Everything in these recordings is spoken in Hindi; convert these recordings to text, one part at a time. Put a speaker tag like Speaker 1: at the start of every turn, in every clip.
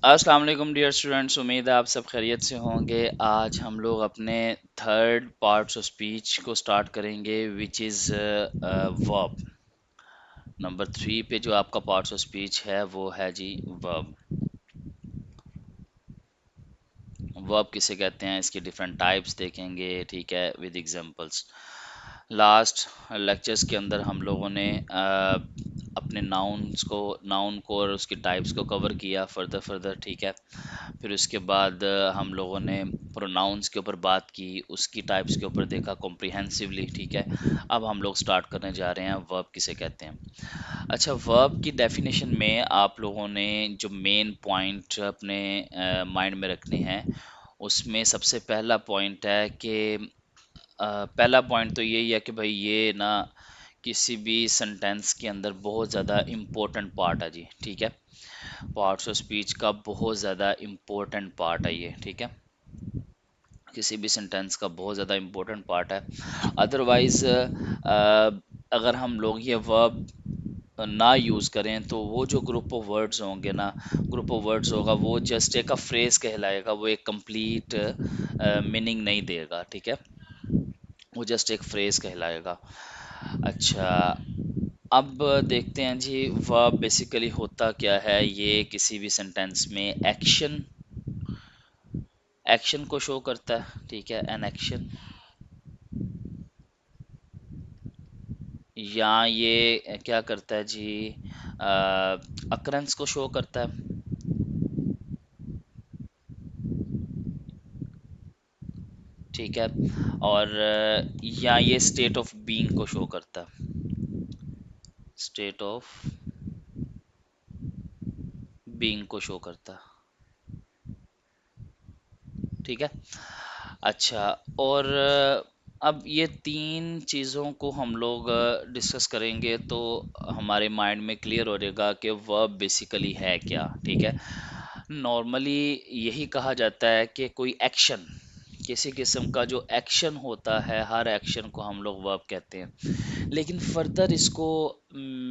Speaker 1: अस्सलाम वालेकुम डियर स्टूडेंट्स, उम्मीद है आप सब खैरियत से होंगे। आज हम लोग अपने थर्ड पार्ट्स ऑफ स्पीच को स्टार्ट करेंगे विच इज़ वर्ब। नंबर 3 पे जो आपका पार्ट्स ऑफ स्पीच है वो है जी वर्ब। वर्ब किसे कहते हैं, इसके डिफरेंट टाइप्स देखेंगे, ठीक है, विद एग्जांपल्स। लास्ट लेक्चर्स के अंदर हम लोगों ने अपने नाउन को और उसके टाइप्स को कवर किया फर्दर फर्दर, ठीक है। फिर उसके बाद हम लोगों ने प्रोनाउंस के ऊपर बात की, उसकी टाइप्स के ऊपर देखा कॉम्प्रिहेंसिवली, ठीक है। अब हम लोग स्टार्ट करने जा रहे हैं वर्ब किसे कहते हैं। अच्छा, वर्ब की डेफिनेशन में आप लोगों ने जो मेन पॉइंट अपने माइंड में रखने हैं, उसमें सबसे पहला पॉइंट है कि पहला पॉइंट तो यही है कि भाई ये ना किसी भी सेंटेंस के अंदर बहुत ज़्यादा इम्पोर्टेंट पार्ट है जी, ठीक है। पार्ट्स ऑफ स्पीच का बहुत ज़्यादा इम्पोर्टेंट पार्ट है ये, ठीक है। किसी भी सेंटेंस का बहुत ज़्यादा इम्पोर्टेंट पार्ट है। अदरवाइज अगर हम लोग ये वर्ब ना यूज़ करें तो वो जो ग्रुप ऑफ वर्ड्स होंगे ना, ग्रुप ऑफ वर्ड्स होगा वो जस्ट एक फ्रेज कहलाएगा, वो एक कंप्लीट मीनिंग नहीं देगा, ठीक है। वो जस्ट एक फ्रेज कहलाएगा। अच्छा, अब देखते हैं जी वर्ब बेसिकली होता क्या है। ये किसी भी सेंटेंस में एक्शन एक्शन को शो करता है, ठीक है, एन एक्शन। या ये क्या करता है जी, अकरेंस को शो करता है, ठीक है। और या ये स्टेट ऑफ बीइंग को शो करता है, स्टेट ऑफ बीइंग को शो करता है, ठीक है। अच्छा, और अब ये तीन चीज़ों को हम लोग डिस्कस करेंगे तो हमारे माइंड में क्लियर हो जाएगा कि वर्ब बेसिकली है क्या, ठीक है। नॉर्मली यही कहा जाता है कि कोई एक्शन, किसी किस्म का जो एक्शन होता है, हर एक्शन को हम लोग वर्ब कहते हैं। लेकिन फर्दर इसको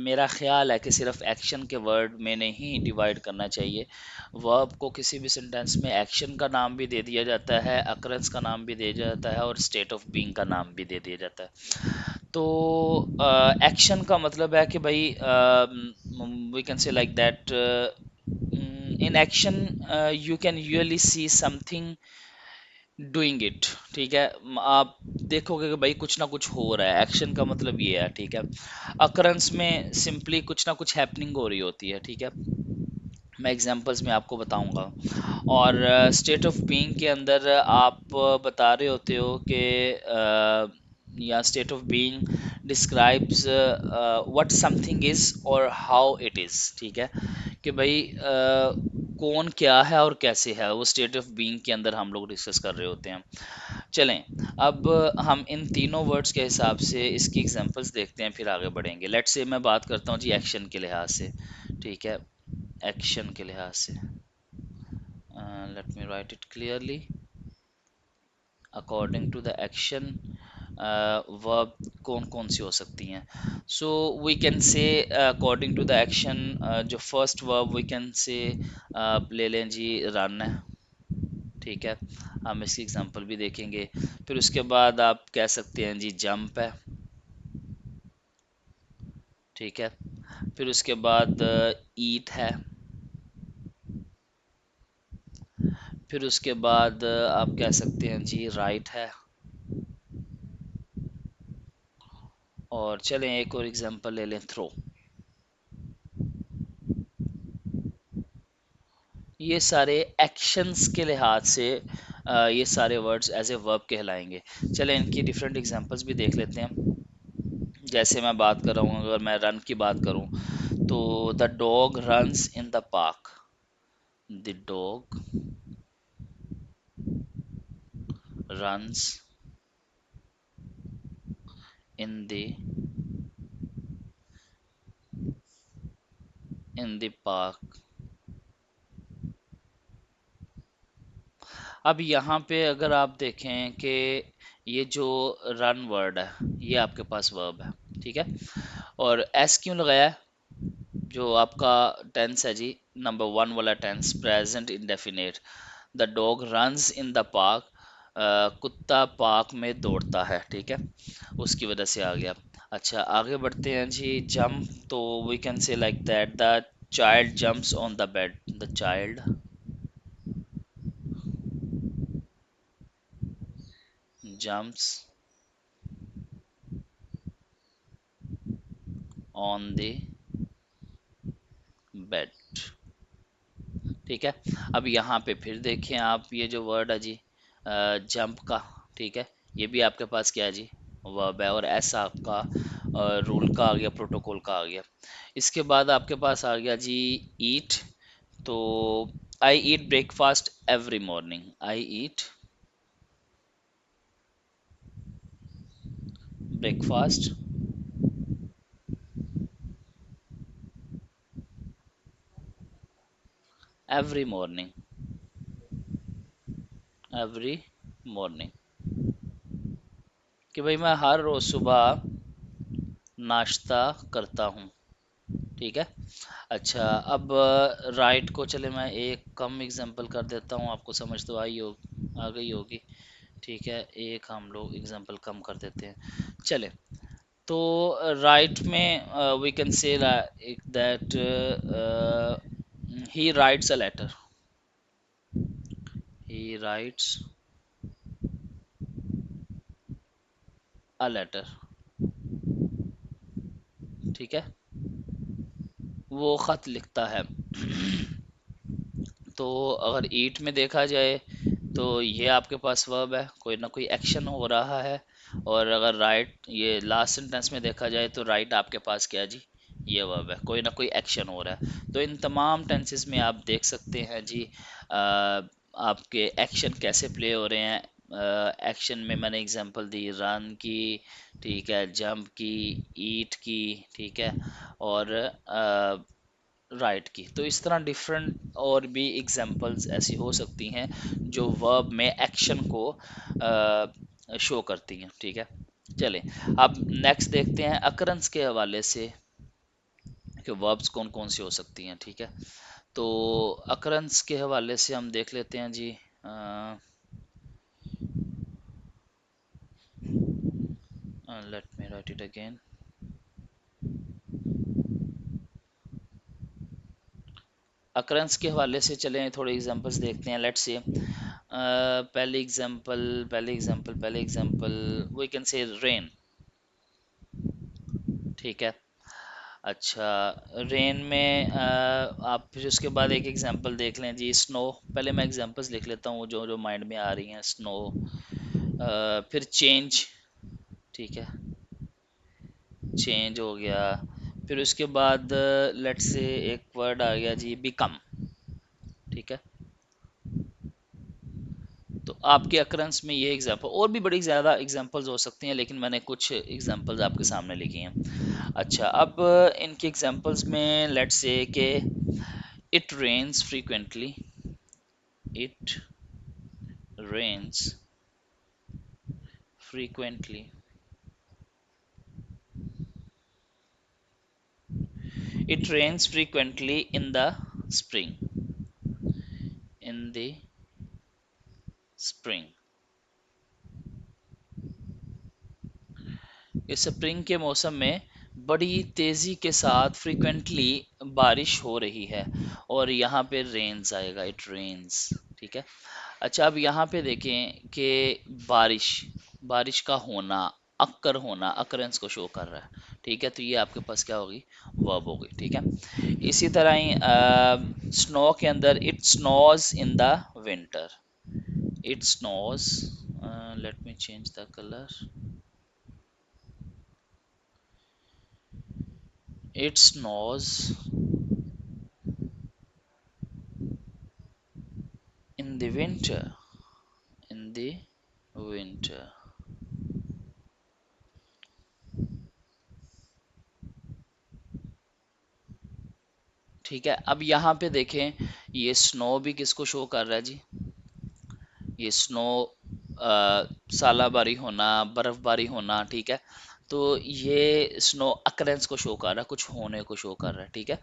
Speaker 1: मेरा ख्याल है कि सिर्फ एक्शन के वर्ड में नहीं डिवाइड करना चाहिए। वर्ब को किसी भी सेंटेंस में एक्शन का नाम भी दे दिया जाता है, अकरेंस का नाम भी दिया जाता है और स्टेट ऑफ बीइंग का नाम भी दे दिया जाता है। तो एक्शन का मतलब है कि भाई we can say like that in action you can usually see something doing it, ठीक है। आप देखोगे कि भाई कुछ ना कुछ हो रहा है, एक्शन का मतलब ये है, ठीक है। अकरेंस में सिंपली कुछ ना कुछ हैपनिंग हो रही होती है, ठीक है। मैं एग्जांपल्स में आपको बताऊंगा। और स्टेट ऑफ बीइंग के अंदर आप बता रहे होते हो कि या state of being describes what something is और हाउ इट इज, ठीक है। कि भाई कौन क्या है और कैसे है, वो स्टेट ऑफ बीइंग के अंदर हम लोग डिस्कस कर रहे होते हैं। चलें, अब हम इन तीनों वर्ड्स के हिसाब से इसकी एग्जांपल्स देखते हैं, फिर आगे बढ़ेंगे। लेट्स से मैं बात करता हूँ जी एक्शन के लिहाज से, ठीक है। एक्शन के लिहाज से let me write it clearly. According to the action verb कौन कौन सी हो सकती हैं। So we can say according to the action, जो first verb we can say ले लें जी रन है, ठीक है। हम इसकी एग्जांपल भी देखेंगे। फिर उसके बाद आप कह सकते हैं जी जंप है, ठीक है। फिर उसके बाद ईट है। फिर उसके बाद आप कह सकते हैं जी राइट है। और चलें एक और एग्जांपल ले लें, थ्रो। ये सारे एक्शंस के लिहाज से ये सारे वर्ड्स एज ए वर्ब कहलाएंगे। चलें इनकी डिफरेंट एग्जांपल्स भी देख लेते हैं। जैसे मैं बात कर रहा हूँ, अगर मैं रन की बात करूँ तो the dog runs in the park. The dog runs in the park. अब यहाँ पे अगर आप देखें कि ये जो रन वर्ड है ये आपके पास वर्ब है, ठीक है। और एस क्यों लगाया है? जो आपका टेंस है जी, नंबर वन वाला tense, present indefinite. The dog runs in the park, कुत्ता पार्क में दौड़ता है, ठीक है, उसकी वजह से आ गया। अच्छा आगे बढ़ते हैं जी, जंप, तो we can say like that, the child jumps on the bed, the child jumps on the bed, ठीक है। अब यहाँ पे फिर देखें आप, ये जो वर्ड है जी जंप का, ठीक है, ये भी आपके पास क्या है जी, वर्ब है, और ऐसा आपका रूल का आ गया, प्रोटोकॉल का आ गया। इसके बाद आपके पास आ गया जी ईट, तो I eat breakfast every morning, I eat breakfast every morning, every morning, कि भाई मैं हर रोज सुबह नाश्ता करता हूँ, ठीक है। अच्छा अब राइट को चले मैं एक कम एग्जांपल कर देता हूँ, आपको समझ तो आई हो, आ गई होगी, ठीक है, एक हम लोग एग्जांपल कम कर देते हैं, चले। तो राइट में we can say that he writes a letter, he writes a letter, ठीक है, वो खत लिखता है। तो अगर ईट में देखा जाए तो ये आपके पास वर्ब है, कोई ना कोई एक्शन हो रहा है। और अगर राइट, ये लास्ट सेंटेंस में देखा जाए तो राइट आपके पास क्या है जी, ये वर्ब है, कोई ना कोई एक्शन हो रहा है। तो इन तमाम टेंसेस में आप देख सकते हैं जी आपके एक्शन कैसे प्ले हो रहे हैं। एक्शन में मैंने एग्जांपल दी रन की, ठीक है, जंप की, ईट की, ठीक है, और राइट की। तो इस तरह डिफरेंट और भी एग्जांपल्स ऐसी हो सकती हैं जो वर्ब में एक्शन को शो करती हैं, ठीक है। चलें, अब नेक्स्ट देखते हैं अकरेंस के हवाले से कि वर्ब्स कौन कौन सी हो सकती हैं, ठीक है। तो अकरेंस के हवाले से हम देख लेते हैं जी, let me write it again. Occurrence के हवाले से चलें, थोड़े एग्जांपल्स देखते हैं, लेट्स से पहले example we can say rain, ठीक है। अच्छा रेन में आप फिर उसके बाद एक एग्जांपल देख लें जी, स्नो। पहले मैं एग्जांपल्स लिख लेता हूँ जो जो माइंड में आ रही हैं, स्नो, फिर चेंज, ठीक है, चेंज हो गया। फिर उसके बाद लेट्स से एक वर्ड आ गया जी, बिकम, ठीक है। तो आपके अकरेंस में ये एग्जांपल, और भी बड़ी ज़्यादा एग्जांपल्स हो सकती हैं, लेकिन मैंने कुछ एग्जांपल्स आपके सामने लिखी हैं। अच्छा अब इनके एग्जांपल्स में लेट्स से कि इट रेन्स फ्रीक्वेंटली, इट रेन्स frequently, it rains frequently in the spring, in the spring, इस स्प्रिंग के मौसम में बड़ी तेजी के साथ फ्रीक्वेंटली बारिश हो रही है, और यहाँ पे रेन्स आएगा, इट रेन्स, ठीक है। अच्छा अब यहाँ पे देखें कि बारिश, बारिश का होना, अक्कर होना, अकरेंस को शो कर रहा है, ठीक है। तो ये आपके पास क्या होगी, वर्ब होगी, ठीक है। इसी तरह ही स्नो के अंदर it snows in the winter, it snows, let me change the colour, it snows in the winter, in the winter, ठीक है। अब यहाँ पे देखें, ये स्नो भी किसको शो कर रहा है जी, ये स्नो सालाबारी होना, बर्फबारी होना, ठीक है। तो ये स्नो अकरेंस को शो कर रहा है, कुछ होने को शो कर रहा है, ठीक है।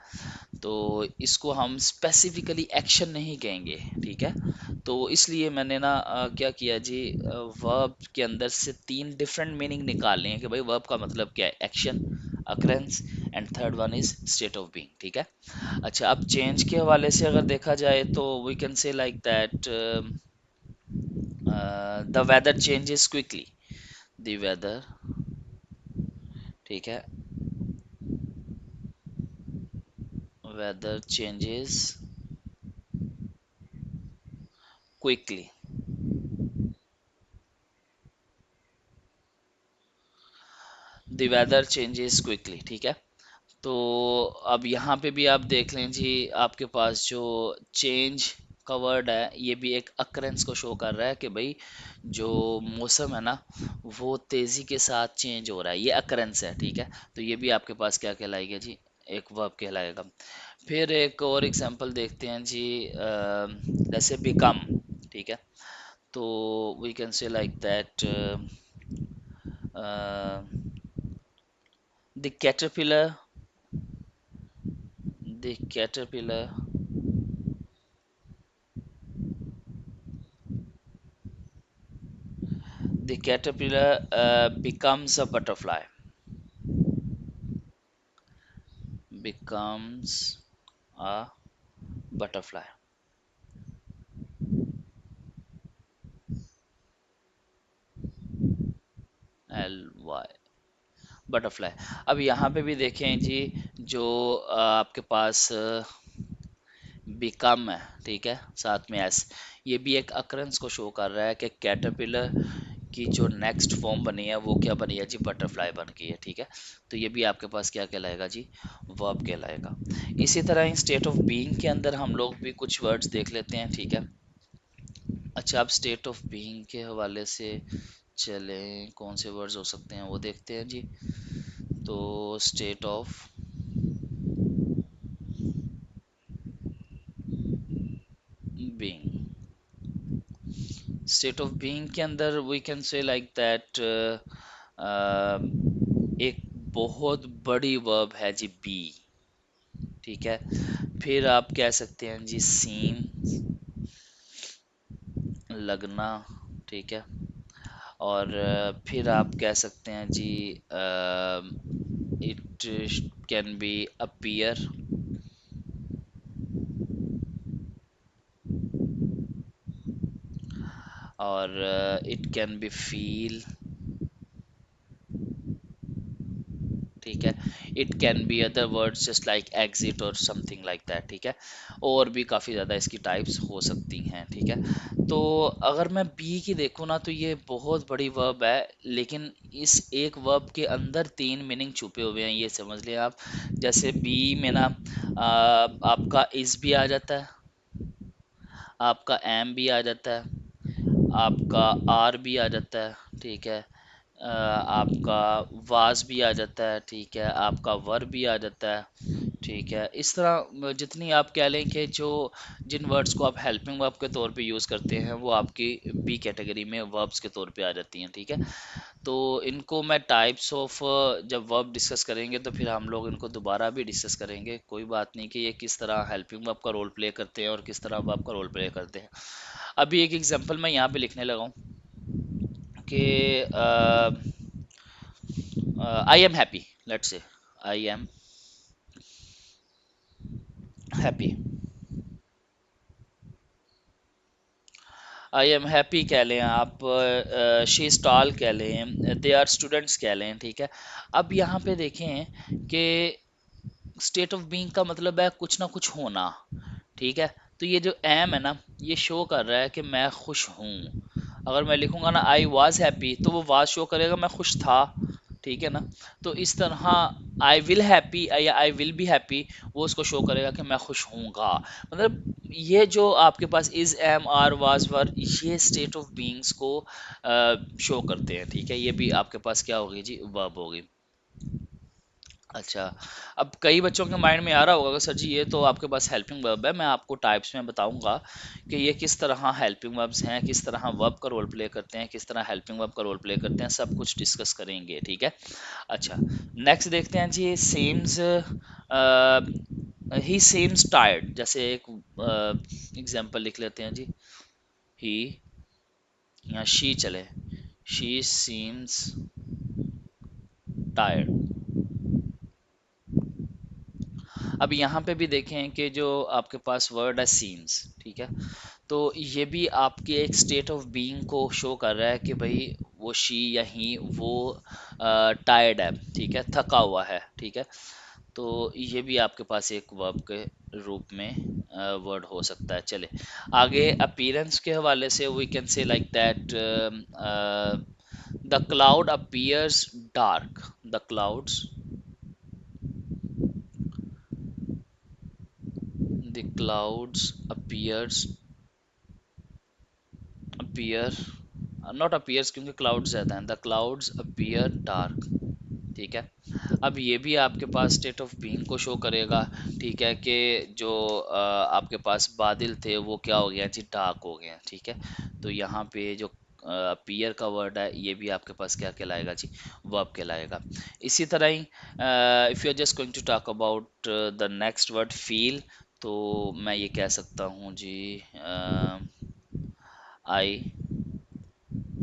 Speaker 1: तो इसको हम स्पेसिफिकली एक्शन नहीं कहेंगे, ठीक है। तो इसलिए मैंने ना क्या किया जी, वर्ब के अंदर से तीन डिफरेंट मीनिंग निकालने हैं कि भाई वर्ब का मतलब क्या है, action, occurrence, and third one is state of being, ठीक है। अच्छा, अब चेंज के हवाले से अगर देखा जाए तो we can say like that the weather changes quickly, the weather, ठीक है, weather changes quickly, the weather changes quickly, ठीक है। तो अब यहाँ पे भी आप देख लें जी, आपके पास जो चेंज का वर्ड है ये भी एक अकरेंस को शो कर रहा है कि भाई जो मौसम है ना वो तेज़ी के साथ चेंज हो रहा है, ये अकरेंस है, ठीक है। तो ये भी आपके पास क्या कहलाएगा जी, एक वर्ब कहलाएगा। फिर एक और एग्जांपल देखते हैं जी, जैसे बिकम, ठीक है। तो we can say like that the caterpillar the caterpillar becomes a butterfly, becomes a butterfly, ly, butterfly. अब यहाँ पे भी देखें जी, जो आपके पास बिकम है, ठीक है, साथ में एस, ये भी एक अकरेंस को शो कर रहा है कि कैटरपिलर की जो नेक्स्ट फॉर्म बनी है वो क्या बनी है जी, बटरफ्लाई बन गई है, ठीक है। तो ये भी आपके पास क्या कहलाएगा जी, वर्ब कहलाएगा। इसी तरह इन स्टेट ऑफ बीइंग के अंदर हम लोग भी कुछ वर्ड्स देख लेते हैं, ठीक है। अच्छा, आप स्टेट ऑफ बीइंग के हवाले से चलें, कौन से वर्ड्स हो सकते हैं वो देखते हैं जी। तो state of being, state of being के अंदर we can say like that एक बहुत बड़ी वर्ब है जी, बी, ठीक है। फिर आप कह सकते हैं जी सीम, लगना, ठीक है। और फिर आप कह सकते हैं जी इट कैन बी अपीयर, और इट कैन बी फील, ठीक है। It can be other words just like exit और समथिंग लाइक दैट, ठीक है। और भी काफ़ी ज़्यादा इसकी टाइप्स हो सकती हैं, ठीक है। तो अगर मैं बी की देखूँ ना तो ये बहुत बड़ी वर्ब है, लेकिन इस एक वर्ब के अंदर तीन मीनिंग छुपे हुए हैं, ये समझ लें आप। जैसे बी में ना आपका इज भी आ जाता है, आपका एम भी आ जाता है, आपका आर भी आ जाता है, ठीक है। आपका वाज भी आ जाता है, ठीक है, आपका वर भी आ जाता है, ठीक है। इस तरह जितनी आप कह लें कि जो जिन वर्ड्स को आप हेल्पिंग वर्ब के तौर पे यूज़ करते हैं वो आपकी बी कैटेगरी में वर्ब्स के तौर पे आ जाती हैं, ठीक है। तो इनको मैं टाइप्स ऑफ जब वर्ब डिस्कस करेंगे तो फिर हम लोग इनको दोबारा भी डिस्कस करेंगे, कोई बात नहीं, कि ये किस तरह हेल्पिंग वर्ब का रोल प्ले करते हैं और किस तरह वर्ब का रोल प्ले करते हैं। अभी एक एग्जांपल मैं यहाँ पे लिखने लगा हूँ कि I am happy, let's say I am happy, I am happy कह लें आप, शी स्टॉल कह लें, दे आर स्टूडेंट्स कह लें, ठीक है। अब यहाँ पे देखें कि स्टेट ऑफ बीइंग का मतलब है कुछ ना कुछ होना, ठीक है। तो ये जो एम है ना, ये शो कर रहा है कि मैं खुश हूँ। अगर मैं लिखूंगा ना आई वॉज हैप्पी, तो वो वाज शो करेगा मैं खुश था, ठीक है ना। तो इस तरह आई विल हैप्पी या आई विल बी हैप्पी, वो उसको शो करेगा कि मैं खुश हूँगा। मतलब ये जो आपके पास is am are was were, ये स्टेट ऑफ बीइंग्स को शो करते हैं, ठीक है। ये भी आपके पास क्या होगी जी, वर्ब होगी। अच्छा, अब कई बच्चों के माइंड में आ रहा होगा कि सर जी ये तो आपके पास हेल्पिंग वर्ब है, मैं आपको टाइप्स में बताऊंगा कि ये किस तरह हेल्पिंग वर्ब्स हैं, किस तरह वर्ब का रोल प्ले करते हैं, किस तरह हेल्पिंग वर्ब का रोल प्ले करते हैं, सब कुछ डिस्कस करेंगे, ठीक है। अच्छा, नेक्स्ट देखते हैं जी, सेम्स, ही सेम्स टायर्ड, जैसे एक एग्जांपल लिख लेते हैं जी, ही या शी चले, शी सीम्स टायर्ड। अब यहाँ पे भी देखें कि जो आपके पास वर्ड है सीम्स, ठीक है, तो ये भी आपके एक स्टेट ऑफ बीइंग को शो कर रहा है कि भाई वो शी या ही वो टायर्ड है, ठीक है, थका हुआ है, ठीक है। तो ये भी आपके पास एक वर्ब के रूप में वर्ड हो सकता है। चले आगे, अपीयरेंस के हवाले से we can say like that, the cloud appears dark, the clouds, the clouds appear, not appears क्योंकि क्लाउड्स रहता है, द क्लाउड्स अपीयर डार्क, ठीक है। अब ये भी आपके पास स्टेट ऑफ बीइंग को शो करेगा, ठीक है, कि जो आपके पास बादल थे वो क्या हो गया जी, डार्क हो गए हैं, ठीक है। तो यहाँ पे जो अपीयर का वर्ड है ये भी आपके पास क्या कहलाएगा जी, वर्ब कहलाएगा। इसी तरह ही if you are just going to talk about the next word feel, तो मैं ये कह सकता हूँ जी, आई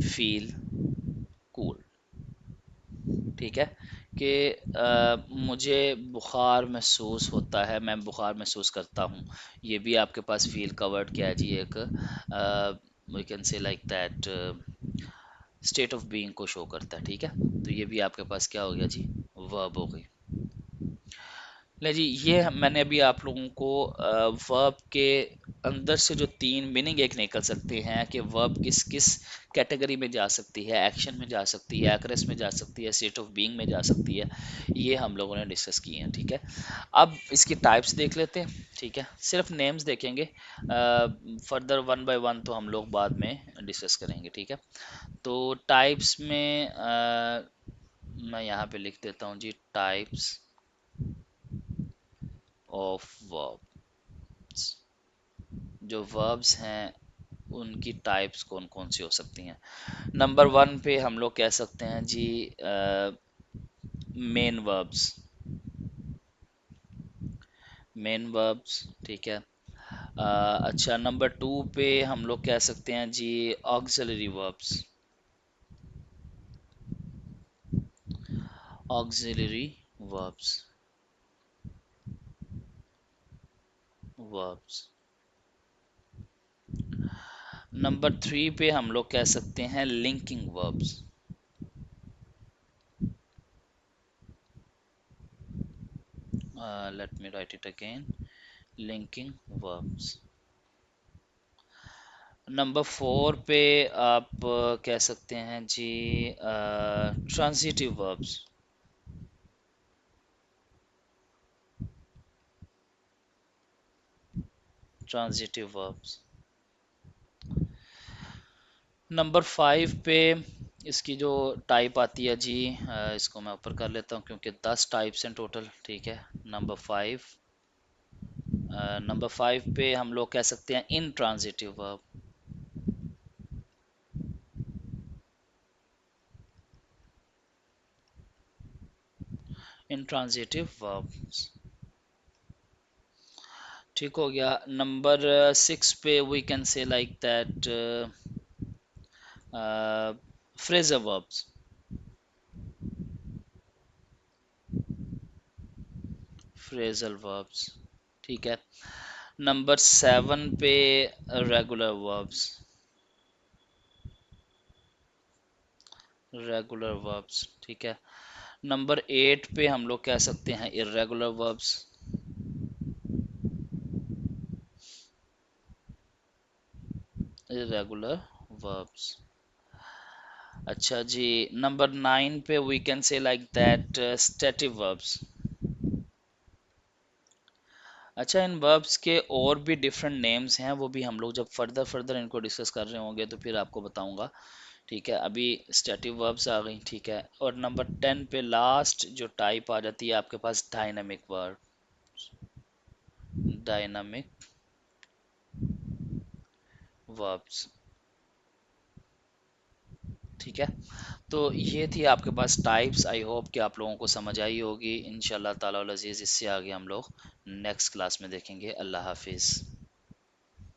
Speaker 1: फील कूल, ठीक है, कि मुझे बुखार महसूस होता है, मैं बुखार महसूस करता हूँ। ये भी आपके पास फील का वर्ड क्या है जी, एक we can say like that state of being को शो करता है, ठीक है। तो ये भी आपके पास क्या हो गया जी, वर्ब हो गई। ले जी, ये मैंने अभी आप लोगों को वर्ब के अंदर से जो तीन मीनिंग एक निकल सकते हैं कि वर्ब किस किस कैटेगरी में जा सकती है, एक्शन में जा सकती है, एक्रेस में जा सकती है, स्टेट ऑफ बीइंग में जा सकती है, ये हम लोगों ने डिस्कस किए हैं, ठीक है। अब इसकी टाइप्स देख लेते हैं, ठीक है, सिर्फ नेम्स देखेंगे, फर्दर वन बाय वन तो हम लोग बाद में डिस्कस करेंगे, ठीक है। तो टाइप्स में मैं यहाँ पे लिख देता हूँ जी, टाइप्स ऑफ वर्ब, जो वर्ब्स हैं उनकी टाइप्स कौन कौन सी हो सकती हैं। नंबर वन पे हम लोग कह सकते हैं जी, मेन वर्ब्स, मेन वर्ब्स, ठीक है। अच्छा, नंबर टू पे हम लोग कह सकते हैं जी, auxiliary verbs, auxiliary verbs, verbs. Number three पे हम लोग कह सकते हैं linking verbs, let me write it again, linking verbs. Number four पे आप कह सकते हैं जी, transitive verbs, transitive verbs. Number five पे इसकी जो टाइप आती है जी, इसको मैं ऊपर कर लेता हूँ क्योंकि 10 टाइप्स हैं टोटल, ठीक है। नंबर फाइव, नंबर फाइव पे हम लोग कह सकते हैं intransitive verb, intransitive verbs, ठीक हो गया। नंबर सिक्स पे we can say like that phrasal verbs, phrasal verbs, ठीक है। नंबर सेवन पे रेगुलर वर्ब्स, रेगुलर वर्ब्स, ठीक है। नंबर एट पे हम लोग कह सकते हैं इरेगुलर वर्ब्स, इरेगुलर वर्ब्स। अच्छा जी, नंबर नाइन पे we can say like that static verbs. अच्छा, इन वर्ब्स के और भी डिफरेंट नेम्स हैं, वो भी हम लोग जब फर्दर फर्दर इनको डिस्कस कर रहे होंगे तो फिर आपको बताऊंगा ठीक है, अभी स्टैटिक वर्ब्स आ गई, ठीक है। और नंबर 10 पे लास्ट जो टाइप आ जाती है आपके पास, डायनामिक वर्ब। डायनामिक वर्ब्स, ठीक है। तो ये थी आपके पास टाइप्स। आई होप कि आप लोगों को समझ आई होगी। इंशाल्लाह ताला अज़ीज़ इससे आगे हम लोग नेक्स्ट क्लास में देखेंगे। अल्लाह हाफिज़।